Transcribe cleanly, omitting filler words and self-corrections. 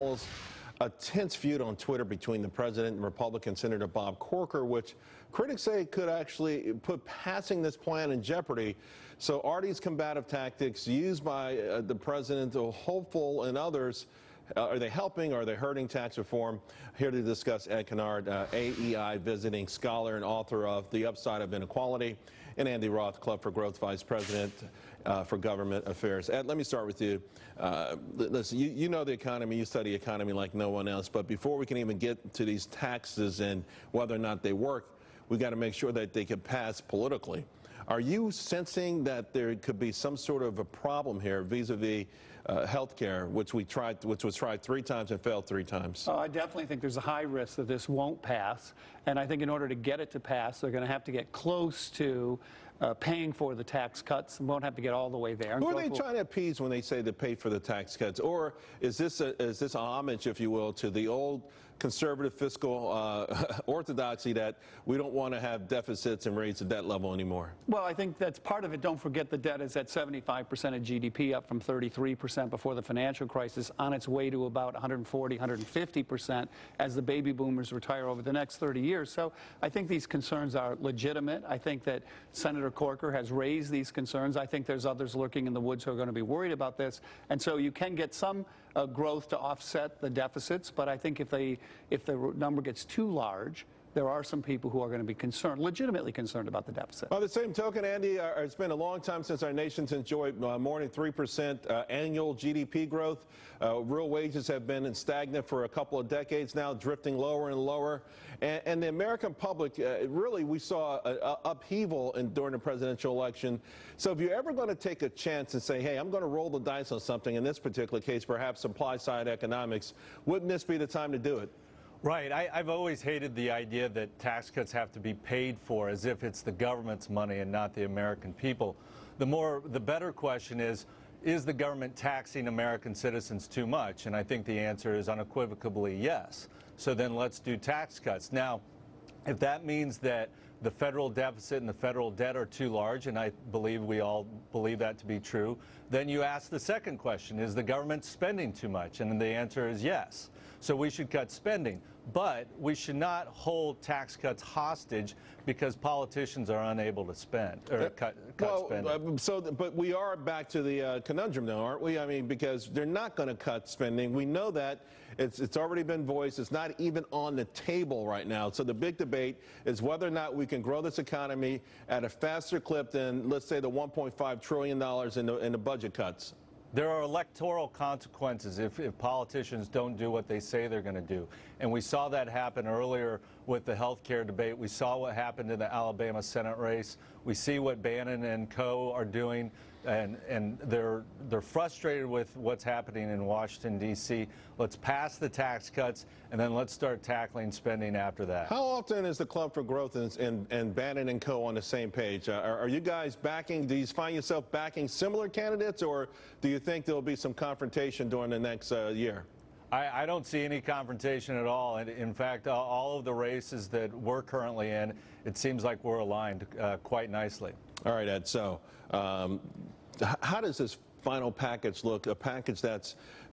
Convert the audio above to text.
A tense feud on Twitter between the president and Republican Senator Bob Corker, which critics say could actually put passing this plan in jeopardy. So are these combative tactics used by the president, hopeful, and others? Are they helping or are they hurting tax reform? Here to discuss, Ed Kennard, AEI visiting scholar and author of The Upside of Inequality, and Andy Roth, Club for Growth Vice President for Government Affairs. Ed, let me start with you. Listen, you know the economy, you study economy like no one else, but before we can even get to these taxes and whether or not they work, we got to make sure that they can pass politically. Are you sensing that there could be some sort of a problem here vis-a-vis health care, which was tried 3 times and failed 3 times? Oh, I definitely think there's a high risk that this won't pass. And I think in order to get it to pass, they're going to have to get close to paying for the tax cuts. Won't have to get all the way there. Who are they trying to appease when they say they pay for the tax cuts? Or is this a homage, if you will, to the old conservative fiscal orthodoxy that we don't want to have deficits and raise the debt level anymore? Well, I think that's part of it. Don't forget the debt is at 75% of GDP, up from 33% before the financial crisis, on its way to about 140, 150% as the baby boomers retire over the next 30 years. So I think these concerns are legitimate. I think that Senator Corker has raised these concerns. I think there's others lurking in the woods who are going to be worried about this. And so you can get some growth to offset the deficits, but I think if the number gets too large, there are some people who are going to be concerned, legitimately concerned about the deficit. By the same token, Andy, it's been a long time since our nation's enjoyed more than 3% annual GDP growth. Real wages have been stagnant for a couple of decades now, drifting lower and lower. And the American public, really, we saw an upheaval during the presidential election. So if you're ever going to take a chance and say, hey, I'm going to roll the dice on something, in this particular case, perhaps supply-side economics, wouldn't this be the time to do it? Right. I've always hated the idea that tax cuts have to be paid for as if it's the government's money and not the American people. The better question is the government taxing American citizens too much? And I think the answer is unequivocally yes. So then let's do tax cuts. Now, if that means that the federal deficit and the federal debt are too large, and I believe we all believe that to be true, then you ask the second question, is the government spending too much? And the answer is yes. So we should cut spending. But we should not hold tax cuts hostage because politicians are unable to spend or cut spending. But we are back to the conundrum now, aren't we? I mean, because they're not going to cut spending. We know that. It's already been voiced. It's not even on the table right now. So the big debate is whether or not we can grow this economy at a faster clip than, let's say, the $1.5 trillion in the budget cuts. There are electoral consequences if politicians don't do what they say they're going to do. And we saw that happen earlier with the health care debate. We saw what happened in the Alabama Senate race. We see what Bannon and co. are doing, and they're frustrated with what's happening in Washington, D.C. Let's pass the tax cuts, and then let's start tackling spending after that. How often is the Club for Growth and Bannon and co. on the same page? Are you guys backing, do you find yourself backing similar candidates, or do you think there'll be some confrontation during the next year? I don't see any confrontation at all. And in fact, all of the races that we're currently in, it seems like we're aligned quite nicely. All right, Ed. So how does this final package look? A package that's